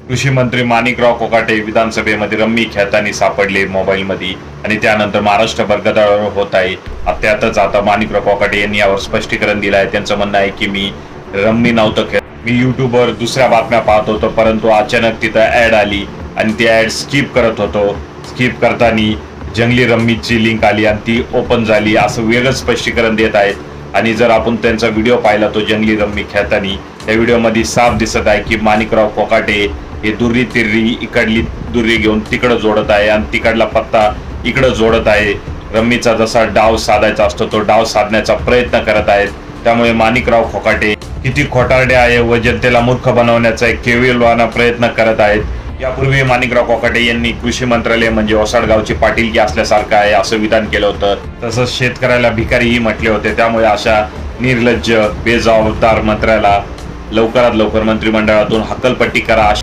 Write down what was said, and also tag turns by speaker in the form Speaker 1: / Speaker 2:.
Speaker 1: कृषी मंत्री माणिकराव कोकाटे विधानसभेमध्ये रम्मी खेळताना सापडले मोबाईलमध्ये आणि त्यानंतर महाराष्ट्रभर गदारोळ होत आहे. त्यातच आता माणिकराव कोकाटे यांनी यावर स्पष्टीकरण दिलं आहे. त्यांचं म्हणणं आहे की मी रम्मी नव्हतं खेळ, मी युट्यूबवर दुसऱ्या बातम्या पाहत होतो, परंतु अचानक तिथं ऍड आली आणि ती ऍड स्किप करत होतो. स्किप करताना जंगली रम्मीची लिंक आली आणि ती ओपन झाली, असं वेगळं स्पष्टीकरण देत आहेत. आणि जर आपण त्यांचा व्हिडिओ पाहिला तो जंगली रम्मी खेळताना, त्या व्हिडिओमध्ये साफ दिसत आहे की माणिकराव कोकाटे हे दुर्री तिर्री इकडली दुर्री घेऊन तिकडं जोडत आहे आणि तिकडला पत्ता इकडं जोडत आहे. रम्मीचा जसा डाव साधायचा असतो तो डाव साधण्याचा प्रयत्न करत आहेत. त्यामुळे माणिकराव कोकाटे किती खोटारडे आहे व जनतेला मूर्ख बनवण्याचा एक केविलवाना प्रयत्न करत आहेत. यापूर्वी माणिकराव कोकाटे यांनी कृषी मंत्रालय म्हणजे ओसाडगावची पाटीलकी असल्यासारखं आहे असं विधान केलं होतं. तसंच शेतकऱ्याला भिकारीही म्हटले होते. त्यामुळे अशा निर्लज्ज बेजबाबदार मंत्र्याला लवकरात लवकर मंत्रिमंडळातून हक्कलपट्टी करा.